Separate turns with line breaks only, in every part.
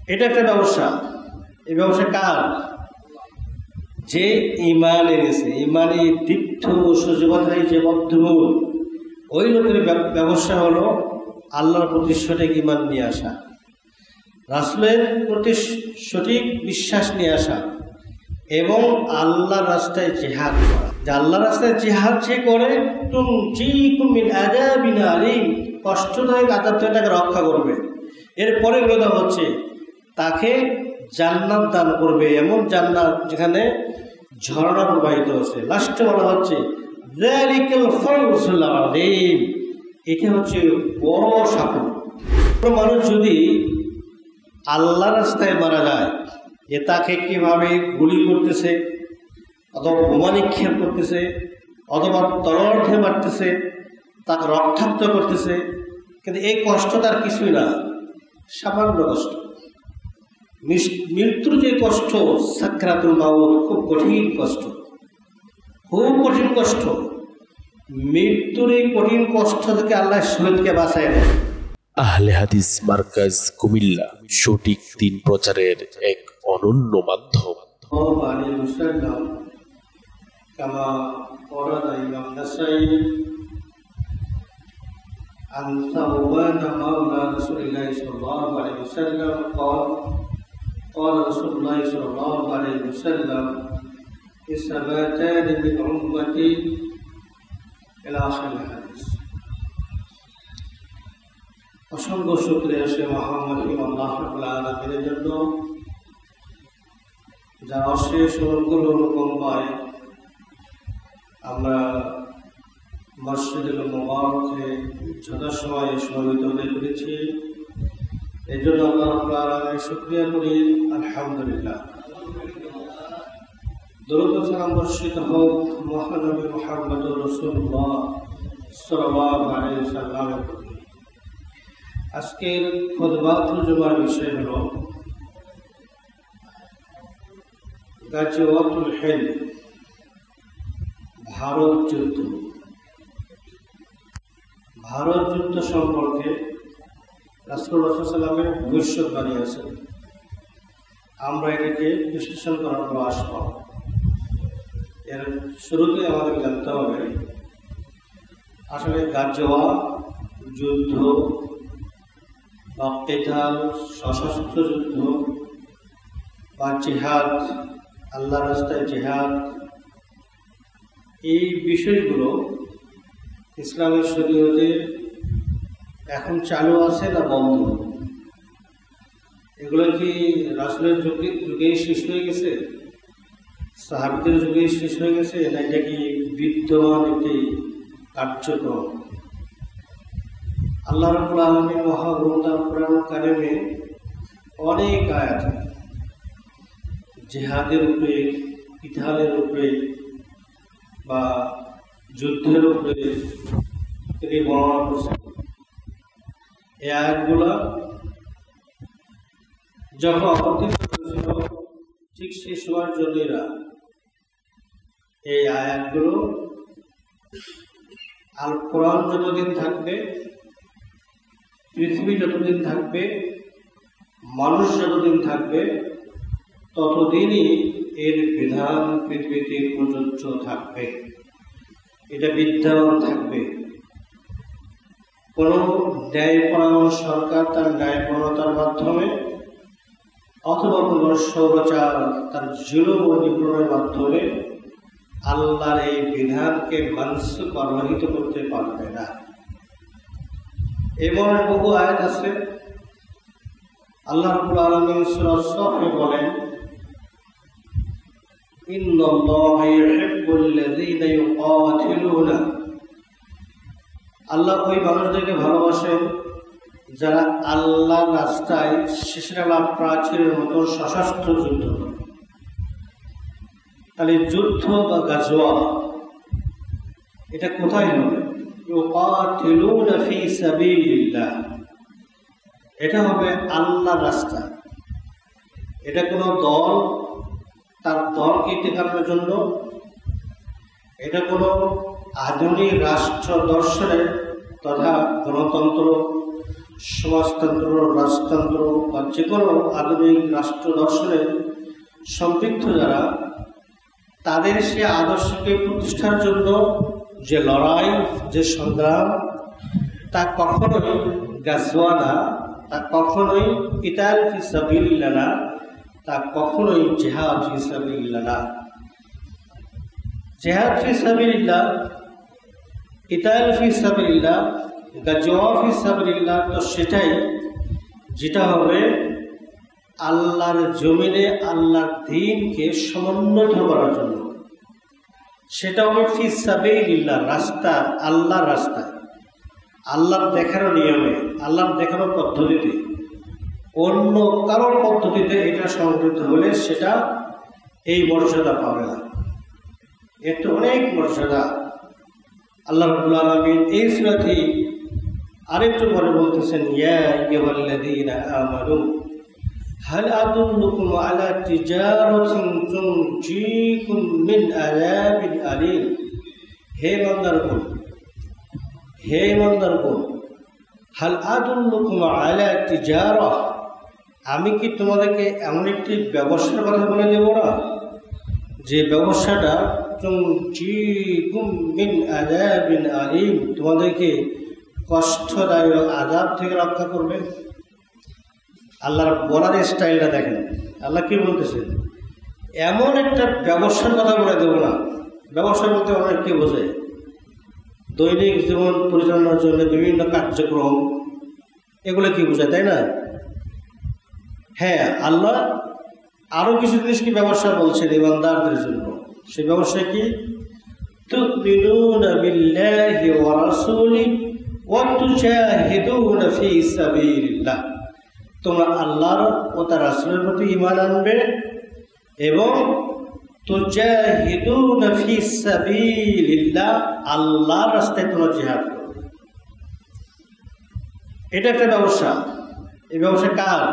এটা একটা ব্যবসা। এই ব্যবসা কার? যে ঈমান এনেছে, ঈমানে দীপ্ত সজীবতায় যে বদ্ধমূল, ওই লোকের ব্যবসা হলো আল্লাহর প্রতি সঠিক ঈমান নিয়ে আসা, রাসূলের প্রতি সঠিক বিশ্বাস নিয়ে আসা এবং আল্লাহর রাস্তায় জিহাদ করা। যে আল্লাহর রাস্তায় জিহাদ যে করে, তুনজিকুম মিন আযাবিন আলীম, কষ্টদায়ক আযাব থেকে তাকে রক্ষা করবে। এরপরে কথা হচ্ছে তাকে জান্নাত দান করবে, এমন জান্নাত যেখানে ঝর্ণা প্রবাহিত হচ্ছে। লাস্টে বলা হচ্ছে যালিকাল ফাওজুল আযীম, এটা হচ্ছে বড় সাফল্য। মানুষ যদি আল্লাহ রাস্তায় মারা যায়, যে তাকে কীভাবে গুলি করতেছে, অথবা বোমা নিক্ষেপ করতেছে, অথবা তলোয়ার দিয়ে মারতেছে, তাকে রক্তাক্ত করতেছে, কিন্তু এই কষ্ট তার কিছুই না, সামান্য কষ্ট। মৃত্যুর যে কষ্ট, সাকরাতুল মাউত, খুব কঠিন কষ্ট, খুব কঠিন কষ্ট। মৃত্যুর এই কঠিন কষ্ট থেকে আল্লাহ শহীদকে বাঁচায় দেয়।
আহলে হাদিস মার্কাজ কুমিল্লা সঠিক দিন প্রচারের এক অনন্য মাধ্যম।
كما ورد الإمام النسائي عن ثوبان مولى رسول الله صلى الله عليه وسلم قال قال رسول الله صلى الله عليه وسلم الثباتان من أمتي إلى آخر الحديث। অসংখ্য শুকরিয়া সে মহান আল্লাহ রাব্বুল আলামিনের জন্য, যার অশেষ অনুকম্পায় আমরা মসজিদুল মুবারকে যথাসময়ে সমবেত হতে পেরেছি। এই জন্য আল্লাহ রাব্বুল আলামিনের শুকরিয়া করি, আলহামদুলিল্লাহ। দরুদ ও সালাম বর্ষিত হোক মহানবী মুহাম্মদুর রাসূলুল্লাহ সাল্লাল্লাহু আলাইহি ওয়াসাল্লামের প্রতি। আজকের খুতবাতুল জুমার বিষয় হলো গাজওয়াতুল হিন্দ, ভারত যুদ্ধ। ভারত যুদ্ধ সম্পর্কে রাসূলুল্লাহ সাল্লাল্লাহু আলাইহি ওয়াসাল্লামের ভবিষ্যৎবাণী আছে। আমরা এটাকে বিশ্লেষণ করার প্রয়াস করব। এর শুরুতে আমাদের জানতে হবে আসলে গাজওয়া, যুদ্ধ বা কিতাল, সশস্ত্র যুদ্ধ বা জিহাদ, আল্লাহ রাস্তায় জিহাদ, এই বিষয়গুলো ইসলামের শরীয়তে এখন চালু আছে না বন্ধ? এগুলো কি রাসূলের যুগেই শেষ হয়ে গেছে, সাহাবীদের যুগেই শেষ হয়ে গেছে, না এটা কি বিদ্যমান একটি কার্যক্রম? আল্লাহ রাব্বুল আলামিন মহাগ্রন্থ কোরআন কারিমে অনেক আয়াত জিহাদের উপরে, কিতালের উপরে বা যুদ্ধের উপরে তিনি বর্ণনা করছেন। এই আয়াতগুলো যখন অবতীর্ণ হয়েছিল, ঠিক সেই সময়ের জন্যেরা এই আয়াতগুলো আল কোরআন যতদিন থাকবে, পৃথিবী যতদিন থাকবে, মানুষ যতদিন থাকবে, ততদিনই এর বিধান পৃথিবীতে প্রযোজ্য থাকবে, এটা বিদ্যমান থাকবে। কোনো ন্যায়পরায়ণ সরকার তার ন্যায়পরতার মাধ্যমে অথবা কোনো স্বৈরাচার তার জুলুম ও নিপীড়নের মাধ্যমে আল্লাহর এই বিধানকে মানসুখ বা রহিত করতে পারবে না। এমন বহু আয়াত আছে। আল্লাহ রাব্বুল আলামিন সূরা সফে বলেন, ইন্নাল্লাহা ইউহিব্বুল্লাযীনা ইউকাতিলুনা, আল্লাহ ওই মানুষদেরকে ভালোবাসেন যারা আল্লাহর রাস্তায় শিশিরালা প্রাচীরের মতো সশস্ত্র যুদ্ধ করে। তাহলে যুদ্ধ বা গাজওয়া এটা কোথায় হবে? ইউকাতিলুনা ফি সাবিলিল্লাহ, এটা হবে আল্লাহর রাস্তা। এটা কোনো দল তার দলকে টেকানোর জন্য, এটা কোনো আধুনিক রাষ্ট্র দর্শনের তথা গণতন্ত্র সমাজতন্ত্র, রাজতন্ত্র বা যে কোনো আধুনিক রাষ্ট্র দর্শনে সম্পৃক্ত যারা, তাদের সে আদর্শকে প্রতিষ্ঠার জন্য যে লড়াই, যে সংগ্রাম, তা কখনোই গাজওয়া না, তা কখনোই কিতাল ফি সাবিলিল্লাহ না, তা কখনোই জিহাদ ফি সাবিলিল্লাহ না। জিহাদ ফি সাবিলিল্লাহ, কিতাল ফি সাবিলিল্লাহ, গাজওয়া ফি সাবিলিল্লাহ, তো সেটাই যেটা হবে আল্লাহর জমিনে আল্লাহর দ্বীনকে সমুন্নত করার জন্য। সেটা হবে ফি সাবিলিল্লাহ, রাস্তা, আল্লাহর রাস্তায়, আল্লাহর দেখানো নিয়মে, আল্লাহর দেখানো পদ্ধতিতে। অন্য কারোর পদ্ধতিতে এটা সংগঠিত হলে সেটা এই মর্যাদা পাবে না। এর তো অনেক মর্যাদা। আল্লাহ রাব্বুল আলামিন এই সূরাতে আরেকটু পরে বলতেছেন, ইয়া আইয়ুহাল্লাযীনা আমানু হাল আদুল্লুকুম আলা তিজারাতিন তুনজিকুম মিন আযাবিন আলীম। হে ইমানদারগণ, হে ইমানদারগণ, হাল আদুল্লুকুম আলা তিজারা, আমি কি তোমাদেরকে এমন একটি ব্যবসার কথা বলে দেব না যে ব্যবসাটা তুনজিকুম মিন আযাবিন আলীম, তোমাদেরকে কষ্টদায়ক আযাব থেকে রক্ষা করবে। আল্লাহর বলার স্টাইলটা দেখেন, আল্লাহ কি বলতেছেন, এমন একটা ব্যবসার কথা বলে দেবো না। ব্যবসা বলতে অনেক কি বোঝে, দৈনিক জীবন পরিচালনার জন্য বিভিন্ন কার্যক্রম, এগুলো কি বোঝায়, তাই না? হ্যাঁ, আল্লাহ আরও কিছু জিনিস কি ব্যবসা বলছেন ইমানদারদের জন্য। সেই ব্যবসা কি, তুমিনুনা বিল্লাহি ওয়া রাসূলিহি ওয়া তুজাহিদুনা ফি সাবিলিল্লাহ, তোমরা আল্লাহর ও তার রাসূলের প্রতি ঈমান আনবে এবং তুজাহিদুনা ফি সাবিলিল্লাহ, আল্লাহর রাস্তায় তোমরা জিহাদ করবে। এটা একটা ব্যবসা। এই ব্যবসা কার?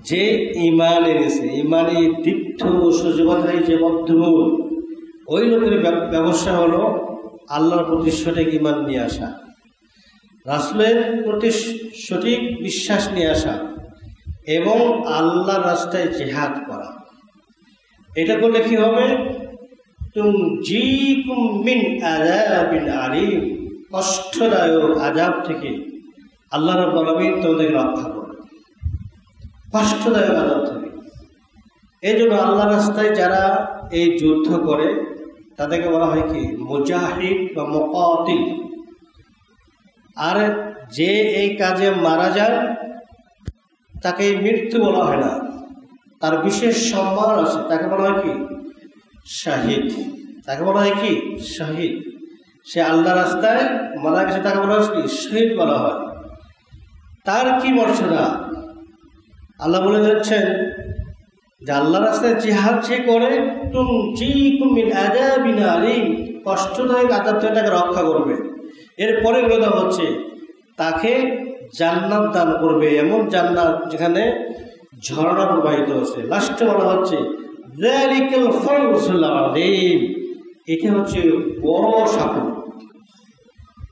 যে ঈমান এনেছে, ঈমানে দীপ্ত সজীবতায় যে বদ্ধমূল, ওই লোকের ব্যবসা হলো আল্লাহর প্রতি সঠিক ঈমান নিয়ে আসা, রাসূলের প্রতি সঠিক বিশ্বাস নিয়ে আসা এবং আল্লাহর রাস্তায় জিহাদ করা। এটা করলে কি হবে, তুনজিকুম মিন আযাবিন আলীম, কষ্টদায়ক আযাব থেকে আল্লাহ রাব্বুল আলামিন তোমাদেরকে রক্ষা করবে, কষ্টদায়ক আযাব থেকে। এই জন্য আল্লাহর রাস্তায় যারা এই যুদ্ধ করে তাদেরকে বলা হয় কি, মুজাহিদ বা মুকাতিল। আর যে এই কাজে মারা যায় তাকে মৃত্যু বলা হয় না, তার বিশেষ সম্মান আছে, তাকে বলা হয় কি, শাহিদ। তাকে বলা হয় কি, শাহিদ। সে আল্লাহ রাস্তায় মারা গেছে, তাকে বলা হয় কি, শহীদ বলা হয়। তার কি মর্যাদা আল্লাহ বলে যাচ্ছেন যে আল্লাহ রাস্তায় জিহাদ যে করে, তুনজিকুম মিন আযাবিন আলীম, কষ্টদায়ক আযাব থেকে তাকে রক্ষা করবে। এরপরে কথা হচ্ছে তাকে জান্নাত দান করবে, এমন জান্নাত যেখানে ঝর্ণা প্রবাহিত হচ্ছে। লাস্টে বলা হচ্ছে যালিকাল ফাওজুল আযীম, এটা হচ্ছে বড় সাফল্য।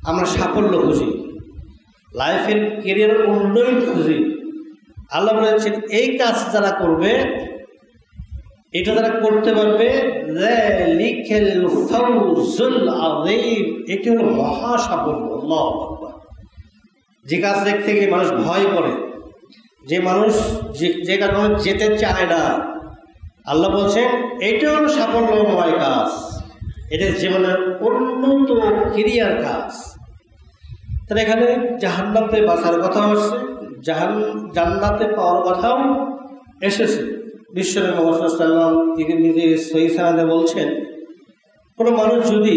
আমরা সাফল্য খুঁজি, লাইফের কেরিয়ারের উন্নয়ন খুঁজি। আল্লাহ বলেছেন এই কাজ যারা করবে, এটা যারা করতে পারবে, যালিকাল ফাওজুল আযীম, এটা হলো মহা সাফল্য। আল্লাহু আকবার। যে কাজ দেখতে গিয়ে মানুষ ভয় করে, যে মানুষ যে কারণে যেতে চায় না, আল্লাহ বলছেন এটা হলো সাফল্যময় কাজ, এটা জীবনের উন্নত কেরিয়ার কাজ। তাহলে এখানে জাহান্নাতে বাঁচার কথা হচ্ছে, জান্নাতে পাওয়ার কথাও এসেছে। বিশ্বনবী মুহাম্মদ সাল্লাল্লাহু আলাইহি ওয়াসাল্লাম তিনি নিজে সহিহ সনদে বলছেন, কোনো মানুষ যদি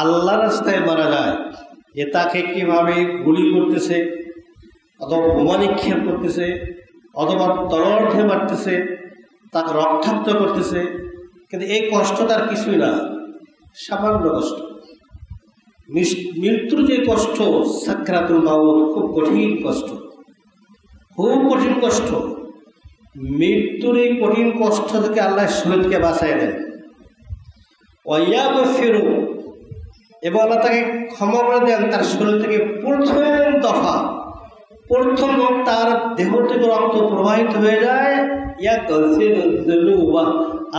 আল্লাহ রাস্তায় মারা যায়, যে তাকে কীভাবে গুলি করতেছে, অথবা বোমা নিক্ষেপ করতেছে, অথবা তলোয়ার দিয়ে মারতেছে, তাকে রক্তাক্ত করতেছে, কিন্তু এই কষ্ট তার কিছুই না, সামান্য কষ্ট। মৃত্যুর যে কষ্ট, সাকরাতুল মাউত, খুব কঠিন কষ্ট, খুব কঠিন কষ্ট। মৃত্যুর এই কঠিন কষ্ট থেকে আল্লাহ শহীদকে বাঁচাই দেন। ওয়াইয়াগফিরু এবং আল্লাহ তাকে ক্ষমা করে দেন, তার শরীর থেকে প্রথম তার দেহ থেকে রক্ত প্রবাহিত হয়ে যায়,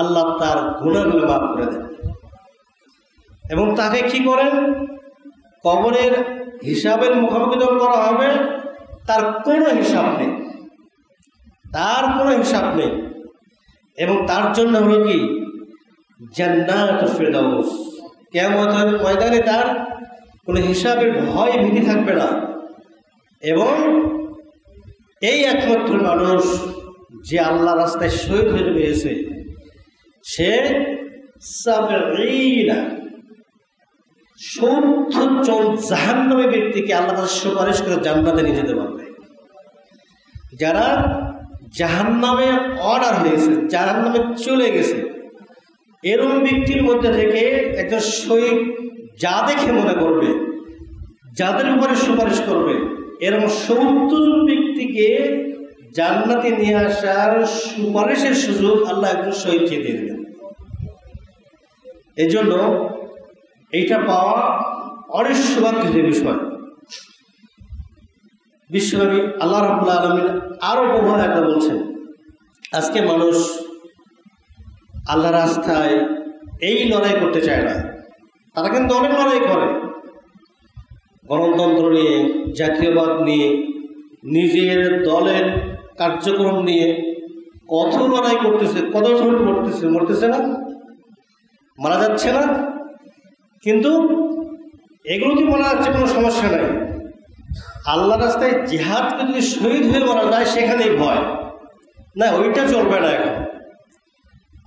আল্লাহ তার গুনাহগুলো মাফ করে দেন। এবং তাকে কি করেন, কবরের হিসাবের মুখোমুখি যখন করা হবে তার কোনো হিসাব নেই, এবং তার জন্য হলো কি জান্নাতুল ফেরদাউস। কিয়ামতের ময়দানে তার কোনো হিসাবের ভয় ভীতি থাকবে না। এবং এই একমাত্র মানুষ যে আল্লাহ রাস্তায় শহীদ হয়ে গিয়েছে, সে 70 জন জাহান্নামী ব্যক্তিকে আল্লাহ তাআলা সুপারিশ করে জান্নাতে নিয়ে যেতে পারবে। যারা জাহান্নামে অর্ডার হয়েছে, জাহান্নামে চলে গেছে, এরকম ব্যক্তির মধ্যে থেকে একজন শহীদ যা দেখে মনে করবে, যাদের উপরে সুপারিশ করবে, এরকম 70 জন ব্যক্তিকে জান্নাতে নিয়ে আসার সুপারিশের সুযোগ আল্লাহ একজন শহীদকে দিয়ে দেবেন। এই জন্য এইটা পাওয়া অনেক সৌভাগ্যের বিষয়। বিশ্বনবী আল্লাহ রাব্বুল আলামিন আরো বহু একটা বলছেন, আজকে মানুষ আল্লাহ রাস্তায় এই লড়াই করতে চায় না, তারা কিন্তু অনেক লড়াই করে, গণতন্ত্র নিয়ে, জাতীয়বাদ নিয়ে, নিজের দলের কার্যক্রম নিয়ে কত লড়াই করতেছে, কত জন মরতেছে না, মারা যাচ্ছে না। কিন্তু এগুলো কি মারা যাচ্ছে কোনো সমস্যা নাই, আল্লাহ রাস্তায় জিহাদকে যদি শহীদ হয়ে মারা যায় সেখানেই ভয় না, ওইটা চলবে না। এখন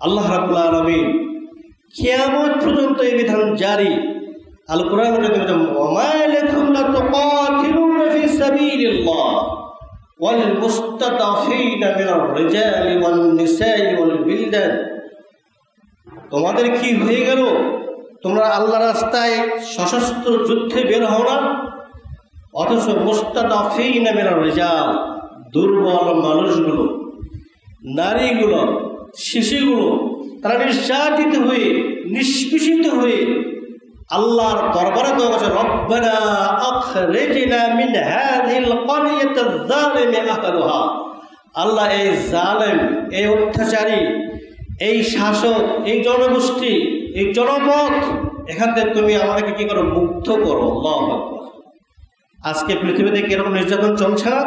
আল্লাহ রাব্বুল আলামিন কিয়ামত পর্যন্ত এই বিধান জারি। আল কোরআন ওমা লাকুম লা তুকাতিলুনা ফি সাবিলিল্লাহ ওয়াল মুস্তাদাফিনা মিনার রিজালি ওয়ান নিসাই ওয়াল বিলদান, তোমাদের কি হয়ে গেল, তোমরা আল্লাহ রাস্তায় সশস্ত্র যুদ্ধে বের হও না, অথচ মুস্তাদাফিনা মিনার রিজাল, দুর্বল মানুষগুলো, নারীগুলো, শিশুগুলো, তারা নির্যাতিত হয়ে, নিষ্পেষিত হয়ে আল্লাহর দরবারে দোয়া করছে, রব্বানা আখরিজনা মিন হাযিহিল ক্বরিয়াতিজ যালিমি আহলুহা, আল্লাহ এই জালেম, এই অত্যাচারী, এই শাসক, এই জনগোষ্ঠী, এই জনপদ, এখান থেকে তুমি আমাদেরকে কি করো, মুক্ত করো। আল্লাহু আকবার। আজকে পৃথিবীতে কি এরকম নির্যাতন চলছে না?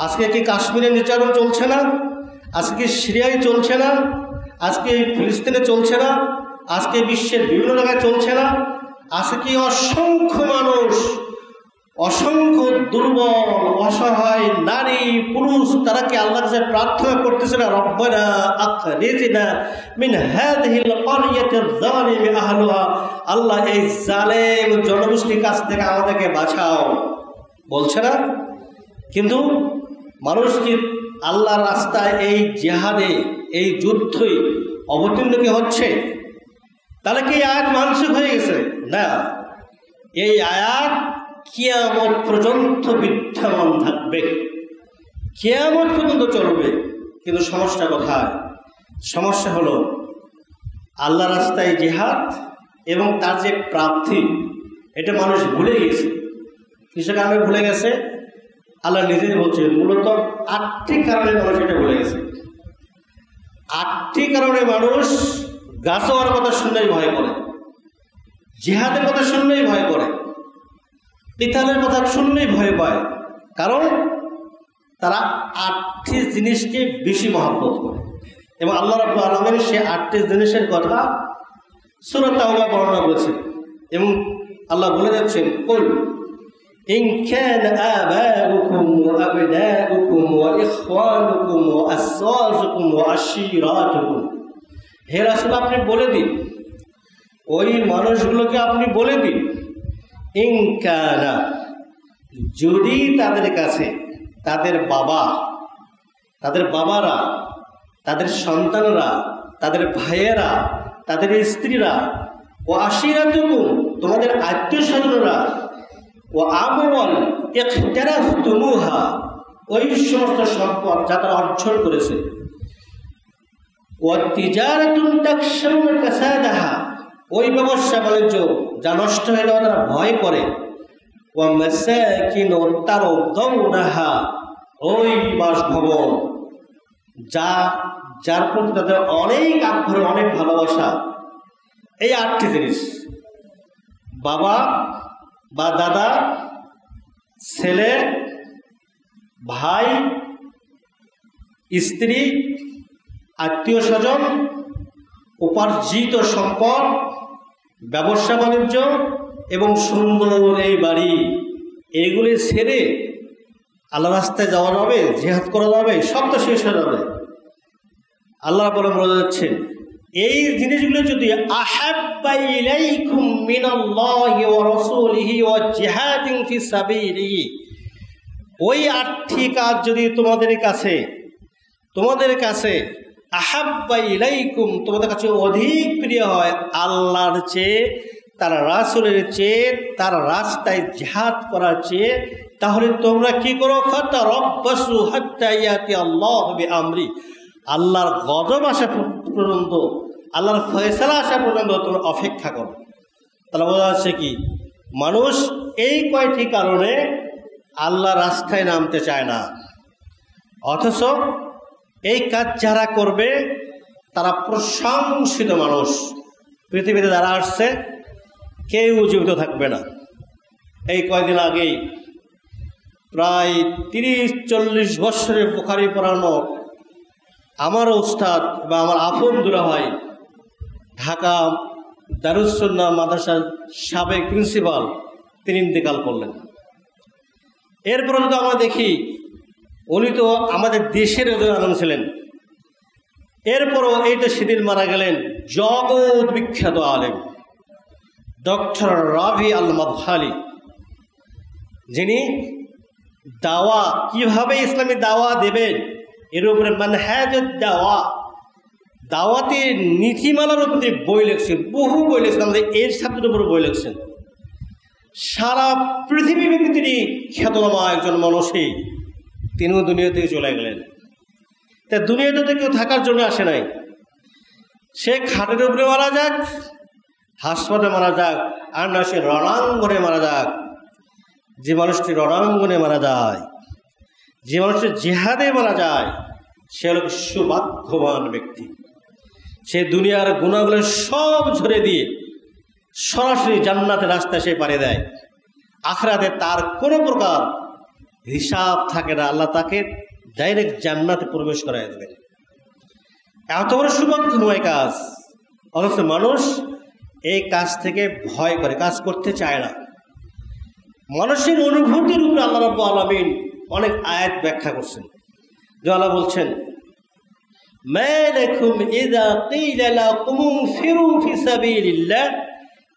আজকে কি কাশ্মীরে নির্যাতন চলছে না? আজকে কি সিরিয়ায় চলছে না? আজকে ফিলিস্তিনে চলছে না? আজকে বিশ্বের বিভিন্ন জায়গায় চলছে না? আজকে কি অসংখ্য মানুষ, অসংখ্য দুর্বল অসহায় নারী পুরুষ, তারা কি আল্লাহর কাছে প্রার্থনা করতেছে না, রব্বানা আখরিজনা মিন হাযিহিল ক্বরিয়াতিজ যালিমি আহলুহা, আল্লাহ এই জালেম জনগোষ্ঠীর কাছ থেকে আমাদেরকে বাঁচাও, বলছে না? কিন্তু মানুষ কি আল্লাহর রাস্তায় এই জিহাদে, এই যুদ্ধই অবতীর্ণ কি হচ্ছে? তাহলে কি আয়াত মানসুখ হয়ে গেছে? না, এই আয়াত কিয়ামত পর্যন্ত বিদ্যমান থাকবে, কিয়ামত পর্যন্ত চলবে। কিন্তু সমস্যা কোথায়? সমস্যা হলো আল্লাহ রাস্তায় জিহাদ এবং তার যে প্রাপ্তি, এটা মানুষ ভুলে গেছে। কিসের কারণে ভুলে গেছে? আল্লাহ নিজেই বলছে, মূলত 8টি কারণে মানুষ এটা ভুলে গেছে। 8টি কারণে মানুষ গাছওয়ার কথা শুনলেই ভয় করে, জিহাদের কথা শুনলেই ভয় করে, কিতালের কথা শুনলেই ভয় পায়। কারণ তারা 8টি জিনিসকে বেশি মহব্বত করে। এবং আল্লাহ রাব্বুল আলামিন সে 8টি জিনিসের কথা সূরা তাওবা বর্ণনা করেছেন। এবং আল্লাহ বলে যাচ্ছেন, কুল ইন কানা আবাউকুম ওয়া আবনাউকুম ওয়া ইখওয়ানুকুম ওয়া আসওয়াজুকুম ওয়া আশীরাতুকুম, হে রাসূল আপনি বলে দিন, ওই মানুষগুলোকে আপনি বলে দিন, ইন কানা, যদি তাদের কাছে তাদের বাবা, তাদের বাবারা, তাদের সন্তানরা, তাদের ভাইয়েরা, তাদের স্ত্রীরা, ও আশীরাতুকুম, তোমাদের আত্মীয় স্বজনরা, ও আমওয়াল ইকতারাফতুমুহা, ওই সমস্ত সম্পদ যা তারা অর্জন করেছে, ও তিজারাতুন তাকশাউনা কাসাদাহা, ওই ব্যবসা বাণিজ্য যা নষ্ট হয়ে যাওয়া তারা ভয় করে, ওই বাসভবন যার প্রতি তাদের অনেক আগ্রহ, অনেক ভালোবাসা। এই 8টি জিনিস, বাবা বা দাদা, ছেলে, ভাই, স্ত্রী, আত্মীয় স্বজন, উপার্জিত সম্পদ, ব্যবসা বাণিজ্য এবং সুন্দর এই বাড়ি, এইগুলি ছেড়ে আল্লাহ রাস্তায় যাওয়া যাবে, জিহাদ করা যাবে, সব তো শেষ হয়ে যাবে। আল্লাহ বলে বলে যাচ্ছেন এই জিনিসগুলো যদি আহাব্বা ইলাইকুম মিনাল্লাহি ওয়া রাসূলিহি ওয়া জিহাদিন ফি সাবিলিহি, ওই 8টি কাজ যদি তোমাদের কাছে আহাব্বা ইলাইকুম, তোমাদের কাছে অধিক প্রিয় হয় আল্লাহর চেয়ে, তার রাসূলের চেয়ে, তার রাস্তায় জিহাদ করার চেয়ে, তাহলে তোমরা কি করো? ফাতারাব্বাসু হাত্তা ইয়াতি আল্লাহু বিআমরি, আল্লাহর গজব আসা পর্যন্ত, আল্লাহর ফয়সালা আসা পর্যন্ত তোমরা অপেক্ষা করো। তাহলে বোঝা যাচ্ছে কি, মানুষ এই কয়টি কারণে আল্লাহ রাস্তায় নামতে চায় না, অথচ এই কাজ যারা করবে তারা প্রশংসিত মানুষ। পৃথিবীতে যারা আসছে কেউ জীবিত থাকবে না। এই কয়েকদিন আগেই প্রায় 30-40 বৎসরের বুখারী পড়ানো আমার উস্তাদ বা আমার আপন দুলাভাই, ঢাকা দারুস সুন্নাহ মাদ্রাসার সাবেক প্রিন্সিপাল, তিনি ইন্তেকাল করলেন। এরপরে যদি আমরা দেখি, উনি তো আমাদের দেশের একজন আলেম ছিলেন, এরপরও এই তো সেদিন মারা গেলেন জগৎ বিখ্যাত আলেম ডক্টর রাবি আল মাদখালি, যিনি দাওয়া কিভাবে ইসলামী দাওয়া দেবেন এর উপরে মানহাজুদ দাওয়াতের নীতিমালার উপরে বই লিখছেন, বহু বই লিখছেন, আমাদের এর সাবজেক্টের উপরে বই লিখছেন। সারা পৃথিবীব্যাপী তিনি খ্যাতনামা একজন মানুষই, তিনিও দুনিয়া থেকে চলে গেলেন। তা দুনিয়াতে তো কেউ থাকার জন্য আসে নাই, সে খাটের উপরে মারা যাক, হাসপাতালে মারা যাক, আর না সে রণাঙ্গনে মারা যাক। যে মানুষটি রণাঙ্গনে মারা যায়, যে মানুষটি জিহাদে মারা যায়, সে হল সৌভাগ্যবান ব্যক্তি। সে দুনিয়ার গুণাগুলো সব ঝরে দিয়ে সরাসরি জান্নাতের রাস্তায় সে পাড়ি দেয়। আখিরাতে তার কোনো প্রকার হিসাব থাকে না, আল্লাহ তাকে ডাইরেক্ট জান্নাতে প্রবেশ করাই দেবেন। এত বড় সৌভাগ্যময় কাজ, অথচ মানুষ এই কাজ থেকে ভয় করে, কাজ করতে চায় না। মানুষের অনুভূতির উপরে আল্লাহ রাব্বুল আলামিন অনেক আয়াত ব্যাখ্যা করছেন। যে আল্লাহ বলছেন, মা লাকুম ইযা ক্বিলা লাকুম ইনফিরু ফি সাবিলিল্লাহ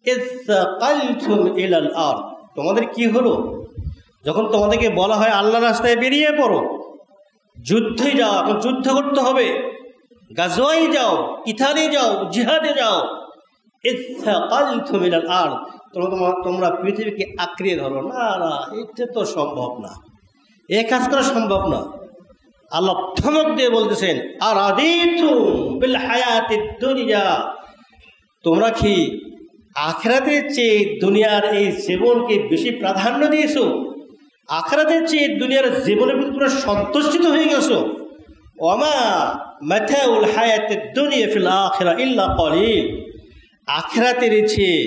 ইসতাকালতুম ইলাল আরদ, তোমাদের কি হলো যখন তোমাদেরকে বলা হয় আল্লাহর রাস্তায় বেরিয়ে পড়ো, যুদ্ধে যাও, এখন যুদ্ধ করতে হবে, গাজওয়ায় যাও, কিতালে যাও, জিহাদে যাও, ইসতাকালতুম ইলাল আরদ, তোমরা পৃথিবীকে আঁকড়িয়ে ধরো। না না, এটা তো সম্ভব না, এ কাজ করা সম্ভব না। আল্লাহ ধমক দিয়ে বলতেছেন, আর আদিতুম বিল হায়াতিদ দুনিয়া, তোমরা কি আখিরাতের চেয়ে দুনিয়ার এই জীবনকে বেশি প্রাধান্য দিয়েছো? আখিরাতের চেয়ে দুনিয়ার জীবনের প্রতি তোমরা সন্তুষ্টিত হয়ে গেছো? ওমা মাতাউল হায়াতিদ দুনিয়া ফিল আখিরা ইল্লা কলিল, আখিরাতের চেয়ে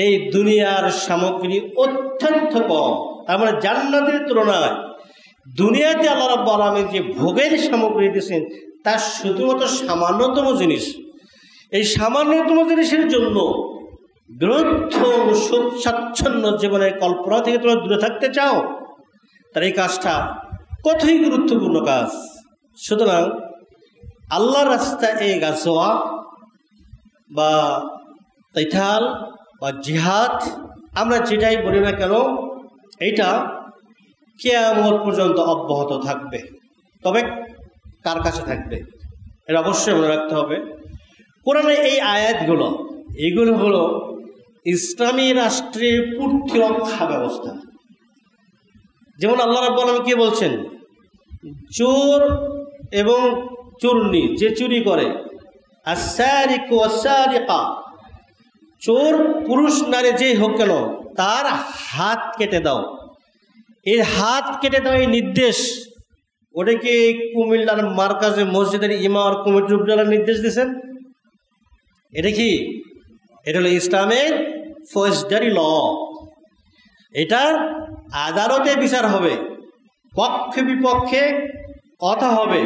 এই দুনিয়ার সামগ্রী অত্যন্ত কম। তার মানে জান্নাতের তুলনায় দুনিয়াতে আল্লাহ রাব্বুল আলামিন যে ভোগের সামগ্রী দিয়েছেন তা শুধুমাত্র সামান্যতম জিনিস। এই সামান্যতম জিনিসের জন্য বিরুদ্ধ সুখ স্বাচ্ছন্দ্য জীবনের কল্পনা থেকে তোমরা দূরে থাকতে চাও, তার এই কাজটা কতই গুরুত্বপূর্ণ কাজ। সুতরাং আল্লাহর রাস্তায় এই গাজওয়া বা কিতাল বা জিহাদ, আমরা যেটাই বলি না কেন, এইটা কিয়ামত পর্যন্ত অব্যাহত থাকবে। তবে কার কাছে থাকবে এটা অবশ্যই মনে রাখতে হবে। কোরআনে এই আয়াতগুলো, এগুলো হলো ইসলামী রাষ্ট্রের প্রতিরক্ষা ব্যবস্থা। যেমন আল্লাহ রাব্বুল আলামিন কি বলছেন, চোর এবং চুরনি যে চুরি করে, আস-সারিকু ওয়াস-সারিকা, চোর পুরুষ নারী যেই হোক কেন তার হাত কেটে দাও। এই হাত কেটে দেওয়া এই নির্দেশ ওটাকে কুমিল্লার মার্কাজে মসজিদের ইমাম আর কমিটির উপজেলা নির্দেশ দিয়েছেন। এটা কি? এটা হলো ইসলামের ফৌজদারি ল। এটা আদালতে বিচার হবে, পক্ষে বিপক্ষে কথা হবে,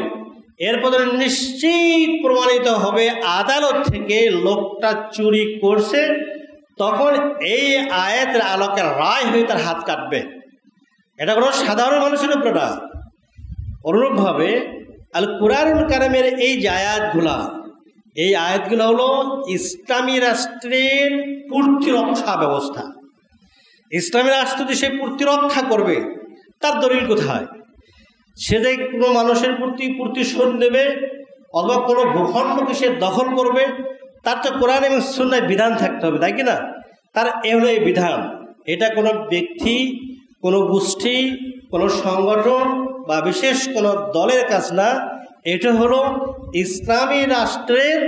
এরপর নিশ্চিত প্রমাণিত হবে আদালত থেকে লোকটা চুরি করছে, তখন এই আয়াতের আলোকে রায় হয়ে তার হাত কাটবে। এটা কোনো সাধারণ মানুষের উপরে না। অনুরূপভাবে আল কুরআনুল কারীমের এই যে আয়াতগুলো হলো ইসলামী রাষ্ট্রের প্রতিরক্ষা ব্যবস্থা। ইসলামী রাষ্ট্র যদি সে প্রতিরক্ষা করবে, তার দলিল কোথায়? সে যে কোনো মানুষের প্রতি প্রতিশোধ নেবে অথবা কোনো ভূখণ্ডকে সে দখল করবে, তার তো কোরআন এবং সুন্নাহয় বিধান থাকতে হবে, তাই কি না? তার এ হলো এই বিধান। এটা কোনো ব্যক্তি, কোনো গোষ্ঠী, কোনো সংগঠন বা বিশেষ কোনো দলের কাজ না। এটা হলো ইসলামী রাষ্ট্রের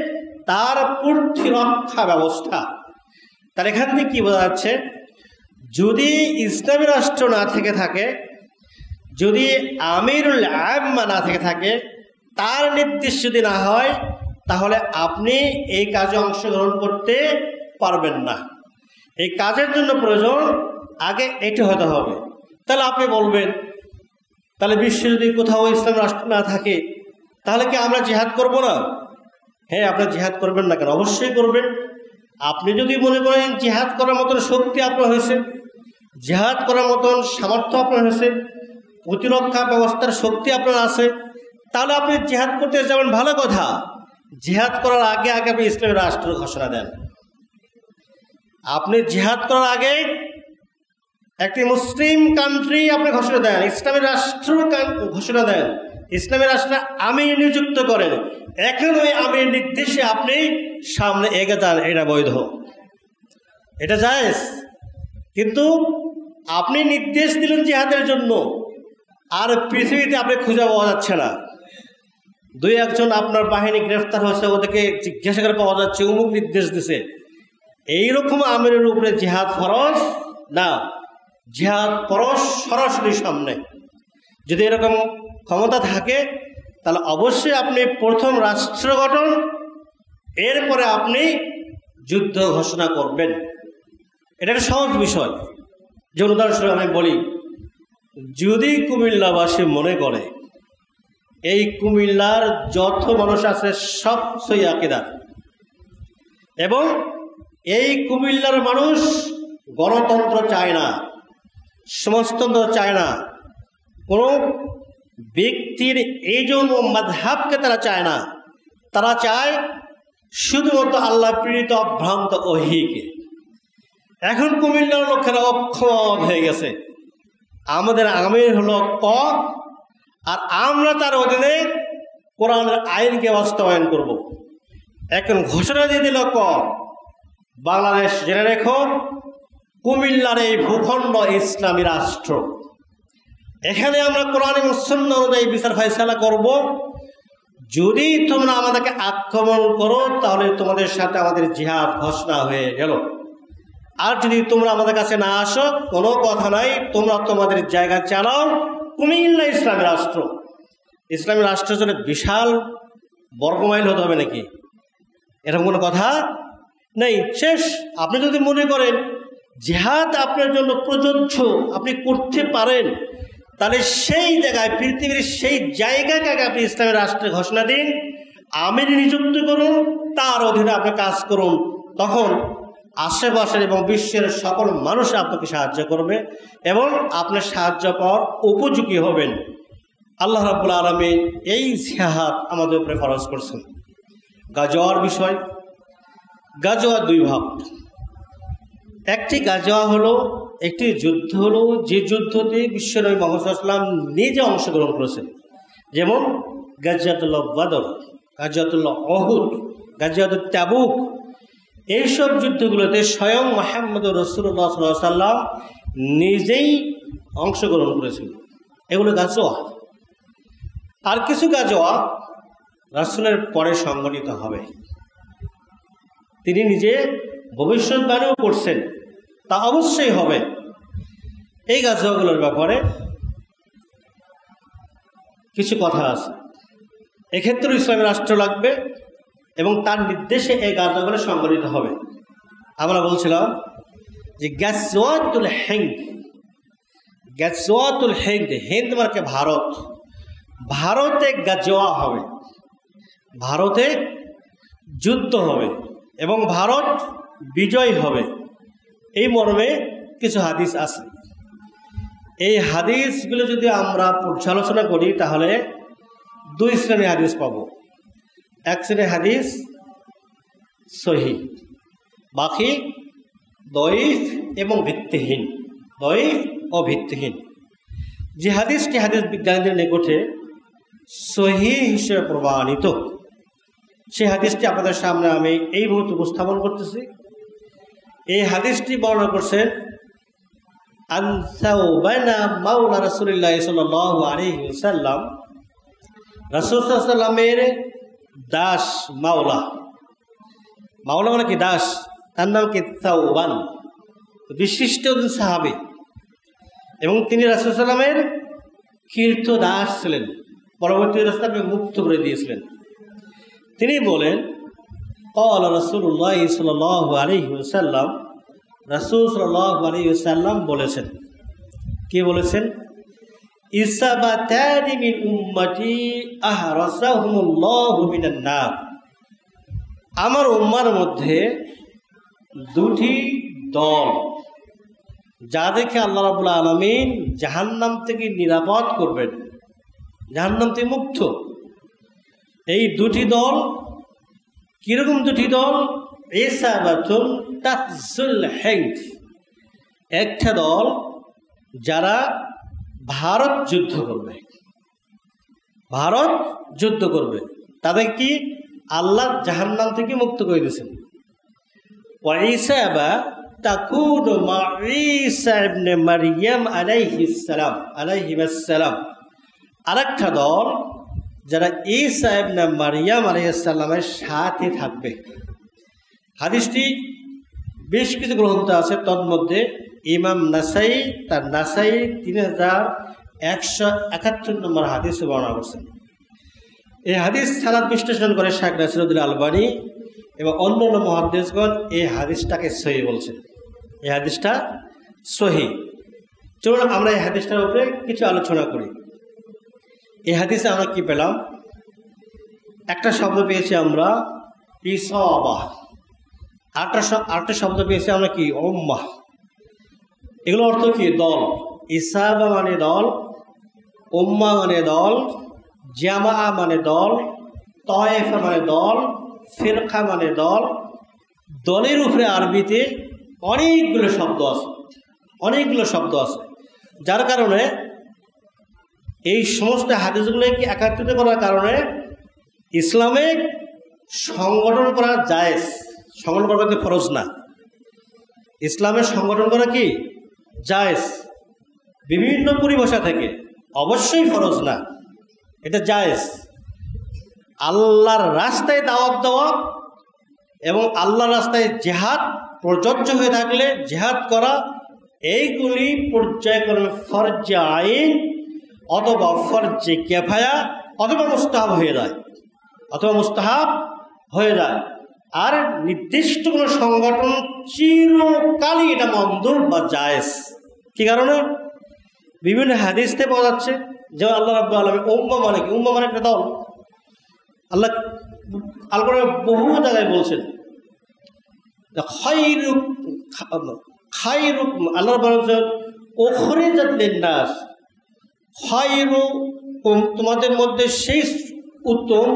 তার প্রতিরক্ষা ব্যবস্থা। তার এখান থেকে কী বোঝা যাচ্ছে? যদি ইসলামী রাষ্ট্র না থেকে থাকে, যদি আমিরুল আম্মা না থেকে থাকে, তার নির্দেশ যদি না হয়, তাহলে আপনি এই কাজে অংশগ্রহণ করতে পারবেন না। এই কাজের জন্য প্রয়োজন আগে এটি হতে হবে। তাহলে আপনি বলবেন, তাহলে বিশ্বে যদি কোথাও ইসলাম রাষ্ট্র না থাকে, তাহলে কি আমরা জিহাদ করব না? হ্যাঁ, আপনারা জিহাদ করবেন না কেন? অবশ্যই করবেন। আপনি যদি মনে করেন জিহাদ করার মতন শক্তি আপনার হয়েছে, জিহাদ করার মতন সামর্থ্য আপনার হয়েছে, প্রতিরক্ষা ব্যবস্থার শক্তি আপনার আছে, তাহলে আপনি জিহাদ করতে যাবেন, ভালো কথা। জিহাদ করার আগে আগে আপনি ইসলামী রাষ্ট্র ঘোষণা দেন। আপনি জিহাদ করার আগে একটি মুসলিম কান্ট্রি আপনি ঘোষণা দেন, ইসলামী রাষ্ট্র ঘোষণা দেন, ইসলামী রাষ্ট্রে আমির নিযুক্ত করেন। এখন ওই আমির নির্দেশে আপনি সামনে এগিয়ে যান, এটা বৈধ, এটা জায়েজ। কিন্তু আপনি নির্দেশ দিলেন জিহাদের জন্য, আর পৃথিবীতে আপনি খুঁজে পাওয়া যাচ্ছে না। দুই একজন আপনার বাহিনী গ্রেফতার হয়েছে, ওদেরকে জিজ্ঞাসা করে পাওয়া যাচ্ছে অমুক নির্দেশ দিছে। এইরকম আমিরের উপরে জিহাদ ফরজ না। জিহাদ ফরজ সরাসরি সামনে। যদি এরকম ক্ষমতা থাকে, তাহলে অবশ্যই আপনি প্রথম রাষ্ট্র গঠন, এরপরে আপনি যুদ্ধ ঘোষণা করবেন। এটা একটা সহজ বিষয়। যেমন উদাহরণস্বরূপ আমি বলি, যদি কুমিল্লাবাসী মনে করে এই কুমিল্লার যত মানুষ আছে সব সই আকীদার, এবং এই কুমিল্লার মানুষ গণতন্ত্র চায় না, সমাজতন্ত্র চায় না, কোনো ব্যক্তির এই যে মাযহাবকে তারা চায় না, তারা চায় শুধুমাত্র আল্লাহ প্রেরিত অভ্রান্ত ওহীকে। এখন কুমিল্লার লোকেরা অক্ষম হয়ে গেছে, আমাদের আমির হলো ক, আর আমরা তার অধীনে কোরআনের আইনকে বাস্তবায়ন করব। এখন ঘোষণা দিয়ে দিল ক। বাংলাদেশ জেনে রেখো, কুমিল্লার এই ভূখণ্ড ইসলামী রাষ্ট্র। এখানে আমরা কোরআন এবং সুন্নাহ অনুযায়ী বিচার ফায়সালা করব। যদি তোমরা আমাদেরকে আক্রমণ করো, তাহলে তোমাদের সাথে আমাদের জিহাদ ঘোষণা হয়ে গেল। আর যদি তোমরা আমাদের কাছে না আসো, কোনো কথা নাই, তোমরা তোমাদের জায়গা চালাও। কুমিল্লা ইসলামী রাষ্ট্র। ইসলামী রাষ্ট্রের জন্য বিশাল বর্গমাইল হতে হবে নাকি? এরকম কোনো কথা নেই। শেষ। আপনি যদি মনে করেন জিহাদ আপনার জন্য প্রযোজ্য, আপনি করতে পারেন, তাহলে সেই জায়গায়, পৃথিবীর সেই জায়গাকে আপনি ইসলামী রাষ্ট্রে ঘোষণা দিন, আমির নিযুক্ত করুন, তার অধীনে আপনি কাজ করুন। তখন আশেপাশের এবং বিশ্বের সকল মানুষ আপনাকে সাহায্য করবে এবং আপনি সাহায্য পাওয়ার উপযোগী হবেন। আল্লাহ রাব্বুল আলামিন এই জিহাদ আমাদের উপরে ফরজ করছেন। গাজওয়ার বিষয়, গাজওয়া দুই ভাগ। একটি গাজওয়া হলো, একটি যুদ্ধ হলো যে যুদ্ধতে বিশ্বনবী মুহাম্মদ সাল্লাল্লাহু আলাইহি ওয়াসাল্লাম নিজে অংশগ্রহণ করেছেন। যেমন গাজওয়াতুল বদর, গাজওয়াতুল উহুদ, গাজওয়াতুত তাবুক। এইসব যুদ্ধগুলোতে স্বয়ং মুহাম্মদ রাসূলুল্লাহ সাল্লাল্লাহু আলাইহি ওয়াসাল্লাম নিজেই অংশগ্রহণ করেছেন। এগুলো গাজওয়া। আর কিছু গাজওয়া রাসূলের পরে সংগঠিত হবে। তিনি নিজে ভবিষ্যৎবাণীও করছেন, তা অবশ্যই হবে। এই গাজওয়াগুলোর ব্যাপারে কিছু কথা আছে। এক্ষেত্রেও ইসলামী রাষ্ট্র লাগবে এবং তার নির্দেশে এই গাজওয়াগুলো সংগঠিত হবে। আমরা বলছিলাম যে গাজওয়াতুল হিন্দ, গাজওয়াতুল হিন্দ, হিন্দ মানে ভারত, ভারতে গাজওয়া হবে, ভারতে যুদ্ধ হবে এবং ভারত বিজয় হবে, এই মর্মে কিছু হাদিস আছে। এই হাদিসগুলো যদি আমরা পর্যালোচনা করি তাহলে দুই শ্রেণীর হাদিস পাবো। এক শ্রেণীর হাদিস সহিহ, বাকি দঈফ এবং ভিত্তিহীন, দঈফ ও ভিত্তিহীন। যে হাদিসটি হাদিস বিজ্ঞানীদের নিকটে সহিহ হিসেবে প্রমাণিত, সেই হাদিসটি আপনাদের সামনে আমি এই মুহূর্তে উপস্থাপন করতেছি। এই হাদিসটি বর্ণনা করছেন আন সাওবানা মাওলা রাসূলুল্লাহ সাল্লাল্লাহু আলাইহি ওয়াসাল্লাম, রাসূল সাল্লাল্লাহু আলাইহি ওয়াসাল্লামের দাস মাওলা, মাওলা মানে কি দাস, তার নাম কি সাওবান, বিশিষ্ট সাহাবী এবং তিনি রাসূল সাল্লাল্লাহু আলাইহি ওয়াসাল্লামের কীর্ত দাস ছিলেন, পরবর্তী রাসূলকে মুক্ত করে দিয়েছিলেন। তিনি বলেন ক্বালা রাসূলুল্লাহ সাল্লাল্লাহু আলাইহি ওয়াসাল্লাম, রাসূল সাল্লাল্লাহু আলাইহি ওয়াসাল্লাম বলেছেন, কে বলেছেন? ইসাবাতানি মিন উম্মতি আহরাসাহুমুল্লাহু মিনান নার, আমার উম্মার মধ্যে দুটি দল যাদেরকে আল্লাহ রাব্বুল আলামিন জাহান্নাম থেকে নিরাপদ করবেন, জাহান্নাম থেকে মুক্ত। এই দুটি দল কিরকম দুটি দল? ইসাবাতুন তাকজুল হিন্দ, একটা দল যারা ভারত যুদ্ধ করবে, ভারত যুদ্ধ করবে, তাদের কি আল্লাহ জাহান্নাম থেকে মুক্ত করে দিয়েছেন। ওয়া ইসাবা তাকুনু মা ঈসা ইবনে মারইয়াম আলাইহিস সালাম, আরেকটা দল যারা ঈসা ইবনে মারইয়াম আলাইহিস সালামের সাথে থাকবে। হাদিসটি বেশ কিছু গ্রন্থ আছে, তন্মধ্যে ইমাম নাসাই তার নাসাই 3171 নম্বর হাদিস বর্ণনা করছেন। এই হাদিস সানাদ বিশ্লেষণ করে শাইখ নাসিরউদ্দিন আলবানী এবং অন্যান্য মুহাদ্দিসগণ এই হাদিসটাকে সহিহ বলছেন, এই হাদিসটা সহিহ। চলুন আমরা এই হাদিসটার উপরে কিছু আলোচনা করি। এই হাদিসে আমরা কি পেলাম? একটা শব্দ পেয়েছি আমরা ইসাবা, আরেকটা শব্দ পেয়েছি আমরা কি উম্মাহ। এগুলো অর্থ কি? দল। ইসাবা মানে দল, উম্মাহ মানে দল, জামা মানে দল, তায়েফা মানে দল, ফিরকা মানে দল। দলের উপরে আরবিতে অনেকগুলো শব্দ আছে, অনেকগুলো শব্দ আছে, যার কারণে এই সমস্ত হাদিসগুলোকে একত্রিত করার কারণে ইসলামে সংগঠন করা জায়েজ, সংগঠন করা কিন্তু ফরজ না। ইসলামের সংগঠন করা কি জায়েজ, বিভিন্ন পরিভাষা থেকে, অবশ্যই ফরজ না, এটা জায়েজ। আল্লাহর রাস্তায় দাওয়াত দেওয়া এবং আল্লাহর রাস্তায় জেহাদ প্রযোজ্য হয়ে থাকলে জেহাদ করা, এইগুলি পর্যায়ক্রমে ফরজে আইন অথবা ফরজে কিফায়া অথবা মুস্তাহাব হয়ে যায়, অথবা মুস্তাহাব হয়ে যায়। আর নির্দিষ্ট কোনো সংগঠন চিরকালই এটা মন্দুব বা জায়েজ। কি কারণে? বিভিন্ন হাদিস থেকে পাওয়া যাচ্ছে, যেমন আল্লাহ রাব্বুল আলামিন উম্মাহ মানে কি? উম্মাহ মানে একটা দল। আল্লাহ আল-কুরআনে বহু জায়গায় বলছেন আল্লাহ বলেছেন উখরিজাত লিন-নাস, খায়রুকুম, তোমাদের মধ্যে সেই উত্তম,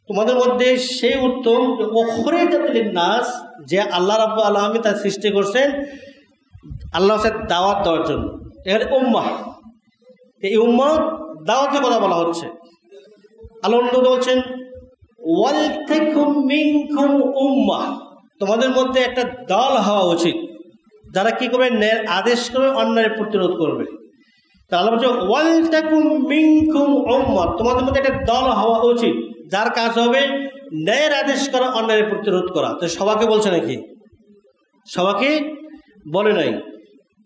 তোমাদের মধ্যে সেই উত্তম উখরিজাত লিন-নাস, যে আল্লাহ রাব্বুল আলামিন তার সৃষ্টি করছেন আল্লাহর সাথে দাওয়াত দেওয়ার জন্য। এখানে উম্মাহ, এই উম্মাহ দাওয়াতের কথা বলা হচ্ছে। আল্লাহ বলছেন ওয়ালতাকুম মিনকুম উম্মাহ, তোমাদের মধ্যে একটা দল হওয়া উচিত যারা কি করবে? ন্যায়ের আদেশ করবে, অন্যায়ের প্রতিরোধ করবে। তা আল্লাহ বলছে ওয়ালতাকুম মিনকুম উম্মাহ, তোমাদের মধ্যে একটা দল হওয়া উচিত যার কাজ হবে ন্যায়ের আদেশ করা, অন্যায়ের প্রতিরোধ করা। তো সবাইকে বলছে নাকি? সবাইকে বলে নাই।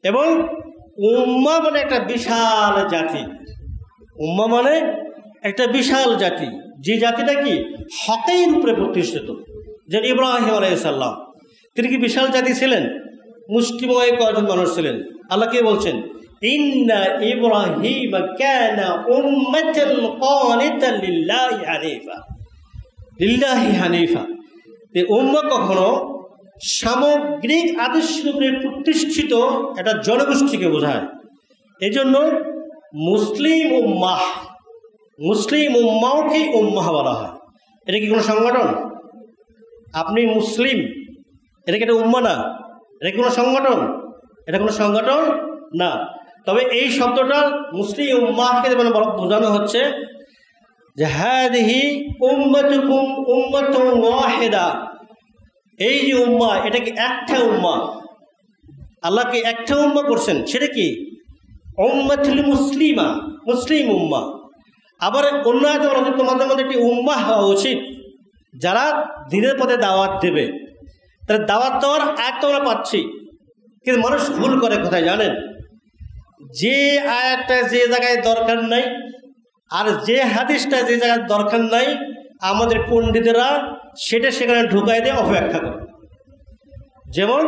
এবং উম্মাহ মানে একটা বিশাল জাতি, উম্মাহ মানে একটা বিশাল জাতি, যে জাতিটা কি হকের উপরে প্রতিষ্ঠিত। যে ইব্রাহিম আলাইহিস সালাম, তিনি কি বিশাল জাতি ছিলেন? মুষ্টিময় কয়েকজন মানুষ ছিলেন। আল্লাহ কে বলছেন? ইন্না ইব্রাহিম কানা উম্মাতান কানিতান লিল্লাহি হানিফা, লিল্লাহি হানিফা। এই উম্মাহ কখনো সামগ্রিক আদর্শের উপরে প্রতিষ্ঠিত একটা জনগোষ্ঠীকে বোঝায়। এই জন্য মুসলিম উম্মাহ, মুসলিম উম্মাহকে উম্মাহ বলা হয়। এটা কি কোনো সংগঠন? আপনি মুসলিম, এটা কি একটা উম্মাহ না? এটা কি কোনো সংগঠন? এটা কোনো সংগঠন না। তবে এই শব্দটা মুসলিম উম্মাহকে বোঝানো হচ্ছে যে হাদিহি উম্মাতুকুম উম্মাতুন ওয়াহিদা, এই যে উম্মাহ এটা কি একটা উম্মাহ। আল্লাহকে একটা উম্মাহ করছেন, সেটা কি উম্মাতুল মুসলিমা, মুসলিম উম্মাহ। আবার অন্য আয়াতে বলা হচ্ছে তোমাদের মধ্যে একটি উম্মাহ হওয়া উচিত যারা দ্বীনের পথে দাওয়াত দেবে। তাহলে দাওয়াত দেওয়ার আয়াত তো আমরা পাচ্ছি, কিন্তু মানুষ ভুল করে কোথায় জানেন? যে আয়াতটা যে জায়গায় দরকার নাই আর যে হাদিসটা যে জায়গায় দরকার নাই, আমাদের পণ্ডিতেরা সেটা সেখানে ঢুকাই দিয়ে অপেক্ষা করে। যেমন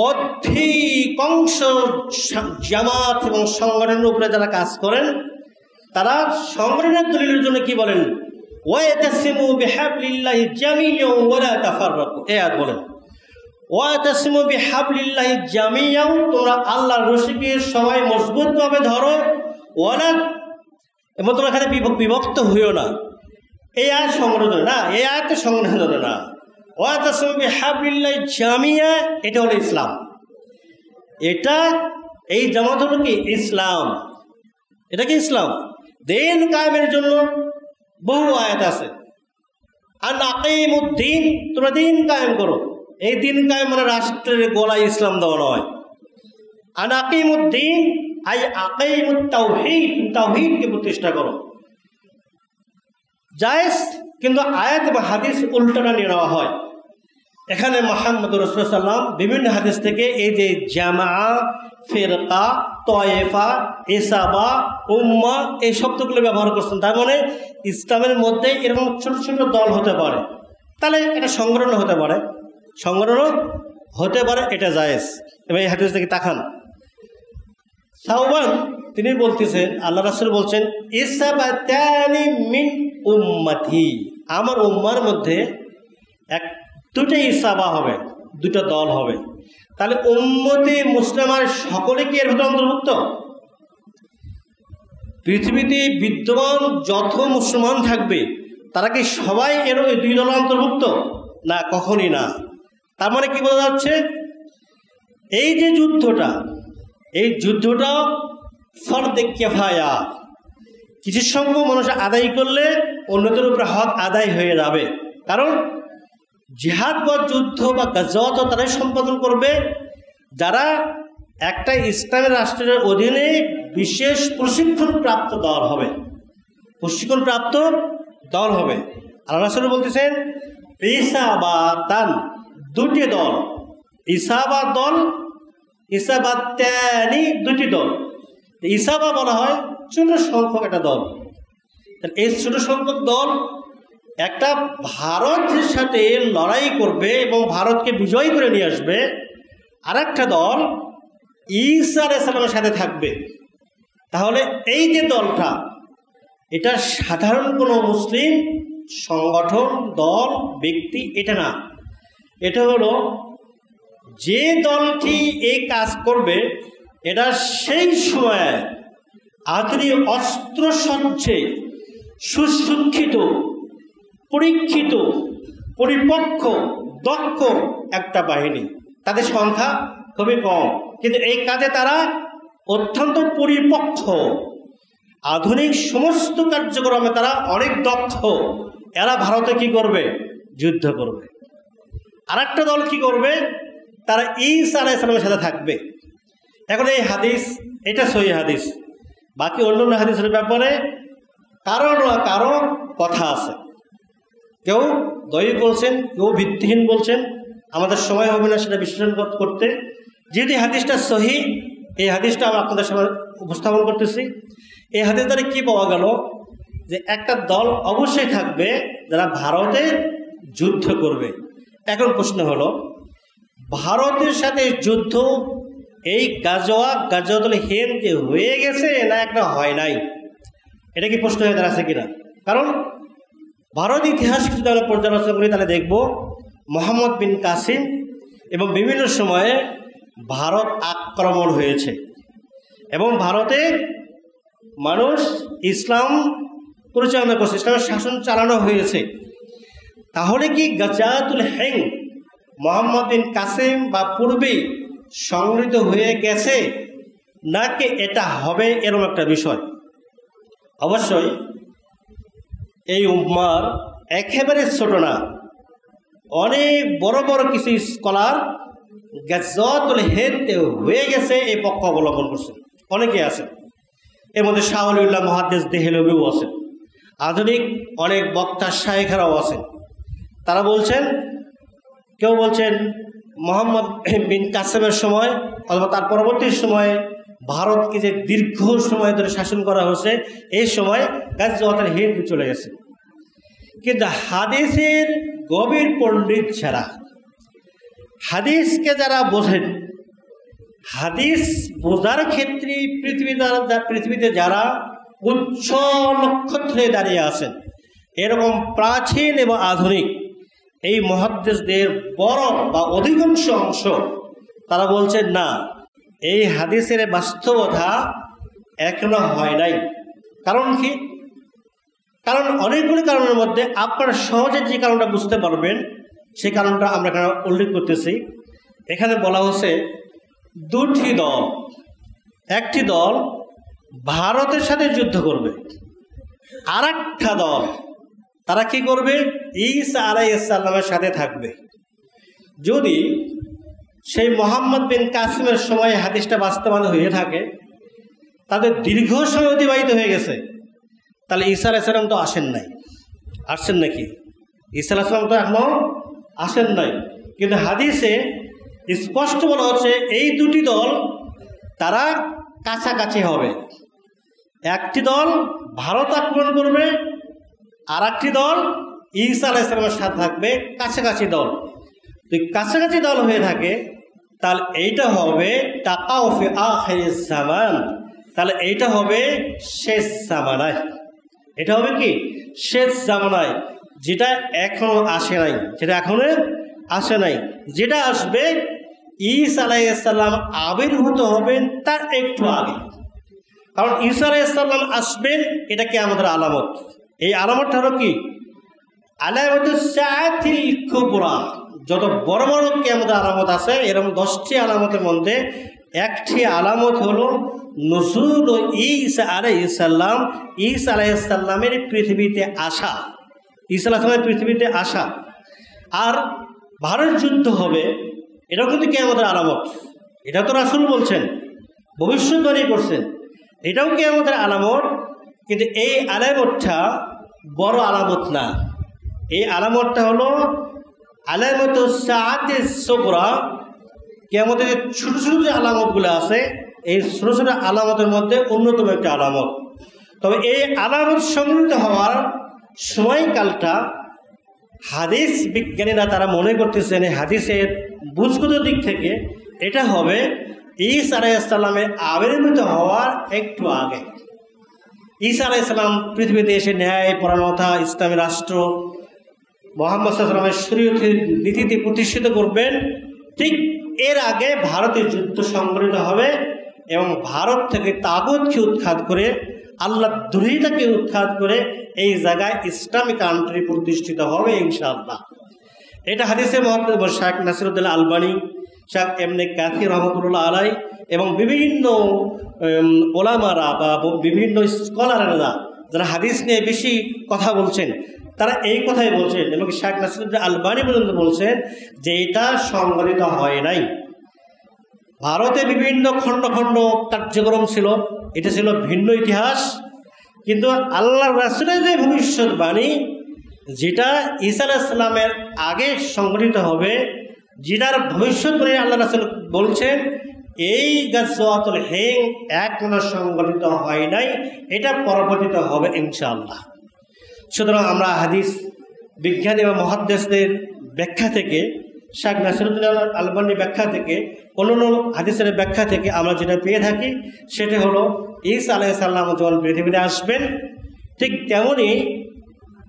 অধিকাংশ জামাত এবং সংগঠনের উপরে যারা কাজ করেন, তারা সংগঠনের দলিলের জন্য কি বলেন? ওয়াতাসিমু বিহাবলিল্লাহি জামিআন ওয়ালা তাফাররাকু, এই আয়াত বলেন ওয়াতাসিমু বিহাবলিল্লাহি জামিআন, তোমরা আল্লাহর রশিকে সবাই মজবুতভাবে ধরো, ওয়ালা, এবং তোমরা এখানে বিভক্ত হইও না। এই আয়াত সংগঠন না, এই আয়াতের সংগঠন না। ওয়াতাসিমু বিহাবলিল্লাহি জামিআন, এটা হলো ইসলাম। এটা এই জামাত হলো কি ইসলাম, এটা কি ইসলাম। দিন কায়েমের জন্য বহু আয়াত আছে। আর আকিমুদ্দিন, তোমরা দিন কায়েম করো। এই দিন কায়েম মানে রাষ্ট্রের গলায় ইসলাম দেওয়া নয়। আর আকিমুদ্দিন আই আকিমুত তাওহীদ, তাওহীদকে প্রতিষ্ঠা করো। জায়েজ, কিন্তু আয়াত বা হাদিস উল্টাটা নিয়ে নেওয়া হয়। এখানে মুহাম্মদ রাসূলুল্লাহ সাল্লাম বিভিন্ন হাদিস থেকে এই যে জামা, ফিরকা, তয়েফা, ইসাবা, উম্মাহ এই শব্দগুলো ব্যবহার করছেন। তার মানে ইসলামের মধ্যে এরকম ছোট ছোট দল হতে পারে, তাহলে এটা সংগঠন হতে পারে, সংগঠনও হতে পারে, এটা জায়েজ। এবং এই হাদিস থেকে তাকান, সাওবান তিনি বলতেছেন, আল্লাহ রাসূল বলছেন ইসাবাতানি মিন উম্মতি, আমার উম্মার মধ্যে দুটো ইসাবা হবে, দুটো দল হবে। তাহলে উম্মতে মুসলিমার সকলে কি এর ভিতরে অন্তর্ভুক্ত? পৃথিবীতে বিদ্যমান যত মুসলমান থাকবে তারা কি সবাই এর ওই দুই দল অন্তর্ভুক্ত? না, কখনই না। তার মানে কি বোঝা যাচ্ছে? এই যে যুদ্ধটা, এই যুদ্ধটা ফরদে কিফায়া, কিছু সংখ্যক মানুষ আদায় করলে অন্যদের উপরে হক আদায় হয়ে যাবে। কারণ জিহাদ বা যুদ্ধ বা গাজওয়াত তারাই সম্পাদন করবে যারা একটা ইসলামী রাষ্ট্রের অধীনে বিশেষ প্রশিক্ষণপ্রাপ্ত দল হবে, প্রশিক্ষণপ্রাপ্ত দল হবে। আল্লাহ রাসূল বলতেছেন ইসাবাতান, দুটি দল, ইসাবা দল, ইসাবাতানি দুটি দল। ইসাবা বলা হয় ছোট সংখ্যক একটা দল। এই ছোট সংখ্যক দল একটা ভারতের সাথে লড়াই করবে এবং ভারতকে বিজয় করে নিয়ে আসবে। আর একটা দল ঈসা আলাইহিস সালামের সাথে থাকবে। তাহলে এই যে দলটা, এটা সাধারণ কোনো মুসলিম সংগঠন, দল, ব্যক্তি এটা না। এটা হলো যে দলটি এই কাজ করবে, এটা সেই সময়ে আধুনিক অস্ত্রসজ্জে সুশিক্ষিত, পরীক্ষিত, পরিপক্ক, দক্ষ একটা বাহিনী। তাদের সংখ্যা খুবই কম, কিন্তু এই কাজে তারা অত্যন্ত পরিপক্ক। আধুনিক সমস্ত কার্যক্রমে তারা অনেক দক্ষ। এরা ভারতে কি করবে? যুদ্ধ করবে। আর একটা দল কি করবে? তারা ঈসা আলাইহিস সালামের সাথে থাকবে। এখন এই হাদিস, এটা সহিহ হাদিস। বাকি অন্যান্য হাদিসের ব্যাপারে কারো না কারো কথা আছে। কেউ দয়ীফ বলছেন, কেউ ভিত্তিহীন বলছেন, আমাদের সময় হবে না সেটা বিশ্লেষণ করতে। যদি হাদিসটা সহি, এই হাদিসটা আমরা আপনাদের সামনে উপস্থাপন করতেছি। এই হাদিস দ্বারা কী পাওয়া গেল, যে একটা দল অবশ্যই থাকবে যারা ভারতে যুদ্ধ করবে। এখন প্রশ্ন হলো, ভারতের সাথে যুদ্ধ এই গাজওয়াতুল হিন্দ হয়ে গেছে না একটা হয় নাই, এটা কি প্রশ্ন হয়ে দাঁড়াচ্ছে কিনা? কারণ ভারত ইতিহাস যদি আমরা পর্যালোচনা করি তাহলে দেখব মোহাম্মদ বিন কাসিম এবং বিভিন্ন সময়ে ভারত আক্রমণ হয়েছে এবং ভারতে মানুষ ইসলাম পরিচালনা করছে, ইসলামের শাসন চালানো হয়েছে। তাহলে কি গাজওয়াতুল হিন্দ মোহাম্মদ বিন কাসিম বা পূর্বেই সংগৃহীত হয়ে গেছে নাকি এটা হবে, এরকম একটা বিষয়। অবশ্যই এই উম্মার একেবারে ছোট না, অনেক বড় বড় কিছু স্কলার গাজওয়াতুল হিন্দ হয়ে গেছে এই পক্ষ অবলম্বন করছে, অনেকে আছে। এর মধ্যে শাহ ওলিউল্লাহ মুহাদ্দিস দেহলভিও আছেন, আধুনিক অনেক বক্তা শায়েখরাও আছেন। তারা বলছেন, কেউ বলছেন মোহাম্মদ বিন কাসেমের সময় অথবা তার পরবর্তী সময়ে ভারতকে যে দীর্ঘ সময় ধরে শাসন করা হয়েছে, এই সময় গাজওয়াতুল হিন্দ চলে গেছে। কিন্তু হাদিসের গভীর পণ্ডিত ছাড়া, হাদিসকে যারা বোঝেন, হাদিস বোঝার ক্ষেত্রে পৃথিবীতে যারা উচ্চ নক্ষত্রে দাঁড়িয়ে আছেন, এরকম প্রাচীন এবং আধুনিক এই মুহাদ্দিসদের বড় বা অধিকাংশ অংশ তারা বলছেন না, এই হাদিসের বাস্তবতা এখনো হয় নাই। কারণ কি? কারণ অনেকগুলি কারণের মধ্যে আপনারা সহজে যে কারণটা বুঝতে পারবেন সেই কারণটা আমরা এখানে উল্লেখ করতেছি। এখানে বলা হচ্ছে দুটি দল, একটি দল ভারতের সাথে যুদ্ধ করবে, আর একটা দল তারা কি করবে, ঈসা আলাইহিস সালামের সাথে থাকবে। যদি সেই মোহাম্মদ বিন কাসিমের সময় হাদিসটা বাস্তবায়ন হয়ে থাকে, তাদের দীর্ঘ সময় অতিবাহিত হয়ে গেছে, তাহলে ঈসা আলাইহিস সালাম তো আসেন নাই। আসছেন নাকি? ঈসা আলাইহিস সালাম তো এখনো আসেন নাই। কিন্তু হাদিসে স্পষ্ট বলা হচ্ছে এই দুটি দল তারা কাছাকাছি হবে। একটি দল ভারত আক্রমণ করবে, আর একটি দল ঈসা আলাইহিস সালামের সাথে থাকবে, কাছাকাছি দল। যদি কাছাকাছি দল হয়ে থাকে তাহলে এইটা হবে তাকাউ ফি আখিরিজ জামান, তাহলে এইটা হবে শেষ জামানায়। এটা হবে কি? শেষ জামানায়, যেটা এখনো আসে নাই, যেটা এখনো আসে নাই। যেটা আসবে ঈসা আলাইহিস সালাম আবির্ভূত হবেন তার একটু আগে। কারণ ঈসা আলাইহিস সালাম আসবেন, এটা কি আমাদের আলামত। এই আলামতটা হলো কি? আলামাতুস সাআতিল কুবরা। যত বড় বড় কিয়ামতের আলামত আছে, এরকম 10টি আলামতের মধ্যে একটি আলামত হলো নুজুল ঈসা আলাইহিস সালাম, ঈসা আলাইহিস সালামের পৃথিবীতে আসা, ঈসা আলাইহিস সালামের পৃথিবীতে আসা। আর ভারত যুদ্ধ হবে, এটাও কিন্তু কিয়ামতের আলামত। এটা তো রাসূল বলছেন, ভবিষ্যৎবাণী করছেন, এটাও কিয়ামতের আলামত। কিন্তু এই আলামতটা বড় আলামত না। এই আলামতটা হলো আলামাতুস সাআতিস সুগরা। কিয়ামতের যে ছোটো ছোটো যে আলামতগুলো আছে, এই ছোটো ছোটো আলামতের মধ্যে অন্যতম একটি আলামত। তবে এই আলামত সংগৃহীত হওয়ার সময়কালটা হাদিস বিজ্ঞানীরা তারা মনে করতেছেন এই হাদিসের বুঝগত দিক থেকে এটা হবে ঈসা আলাইহিস সালামের আবির্ভূত হওয়ার একটু আগে। ঈসা আলাইহিস সালাম পৃথিবীতে এসে ন্যায় পরায়ণতা, ইসলামী রাষ্ট্র, মুহাম্মদ সাল্লাল্লাহু আলাইহি ওয়াসাল্লামের শরীয়তের নীতিতে প্রতিষ্ঠিত করবেন, ঠিক এর আগে ভারতের যুদ্ধ সংঘটিত হবে এবং ভারত থেকে তাগুতকে উৎখাত করে, আল্লাহ দ্রোহিতাকে উৎখাত করে এই জায়গায় ইসলামিক কান্ট্রি প্রতিষ্ঠিত হবে ইনশাআল্লাহ। এটা হাদিসে মুহাদ্দিস শাইখ নাসিরউদ্দিন আলবানী, শাইখ ইবনে কাসির রহমাতুল্লাহ আলাইহি এবং বিভিন্ন ওলামারা বা বিভিন্ন স্কলাররা যারা হাদিস নিয়ে বেশি কথা বলছেন, তারা এই কথাই বলছেন। এবং শাইখ নাসিরউদ্দিন আলবানী পর্যন্ত বলছেন যে এটা সংগঠিত হয় নাই। ভারতে বিভিন্ন খণ্ড খণ্ড কার্যক্রম ছিল, এটা ছিল ভিন্ন ইতিহাস। কিন্তু আল্লাহর রাসূলের যে ভবিষ্যৎবাণী, যেটা ঈসা আলাইহিস সালামের আগে সংগঠিত হবে, যেটার ভবিষ্যৎবাণী আল্লাহ রাসূল বলছেন এই গাজওয়াতুল হিন্দ এখনো সংগঠিত হয় নাই, এটা পরবর্তীতে হবে ইনশাআল্লাহ। সুতরাং আমরা হাদিস বিজ্ঞানী এবং মুহাদ্দিসদের ব্যাখ্যা থেকে, শাইখ নাসিরুদ্দিন আলবানীর ব্যাখ্যা থেকে, অন্যান্য হাদিসের ব্যাখ্যা থেকে আমরা যেটা পেয়ে থাকি সেটা হলো ঈসা আলাইহিস সালাম যখন পৃথিবীতে আসবেন ঠিক তেমনই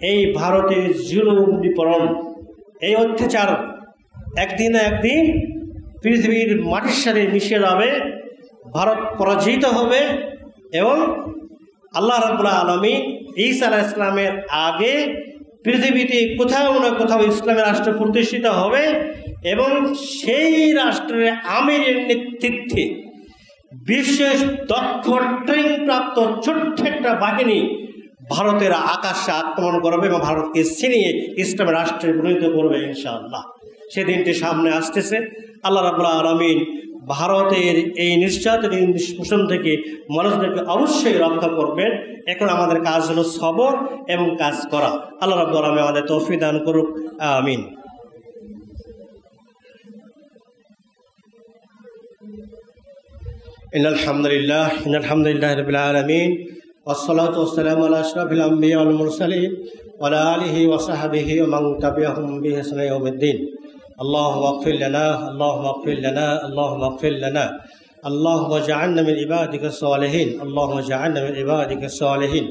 এই ভারতের জুলুম নিপীড়ন, এই অত্যাচার একদিন না একদিন পৃথিবীর মাটির সাথে মিশে যাবে, ভারত পরাজিত হবে এবং আল্লাহ রাব্বুল আলামিন ঈসা আলাইহিস সালামের আগে পৃথিবীতে কোথাও না কোথাও ইসলামের রাষ্ট্র প্রতিষ্ঠিত হবে এবং সেই রাষ্ট্রের আমিরের নেতৃত্বে বিশেষ দক্ষ ট্রেনিং প্রাপ্ত ছোট্ট একটা বাহিনী ভারতের আকাশে আক্রমণ করবে এবং ভারতকে ছিনিয়ে ইসলামের রাষ্ট্রে পরিণত করবে ইনশাআল্লাহ। সেদিনটি সামনে আসতেছে। আল্লাহ রাব্বুল আলামিন ভারতের এই নির্যাতন শোষণ থেকে মানুষদেরকে অবশ্যই রক্ষা করবেন। এখন আমাদের কাজ হলো সবর এবং কাজ করা। আল্লাহ রাব্বুল আলামিন আমাদের তৌফিক দান করুক, আমিন। ইন্নাল হামদুলিল্লাহ রাব্বিল আলামিন والصلاة والسلام على أشرف الأنبياء والمرسلين وعلى آله وصحبه ومن تبعهم بإحسان إلى يوم الدين. اللهم اغفر لنا، اللهم اغفر لنا، اللهم اغفر لنا، اللهم اجعلنا من عبادك الصالحين، اللهم اجعلنا من عبادك الصالحين.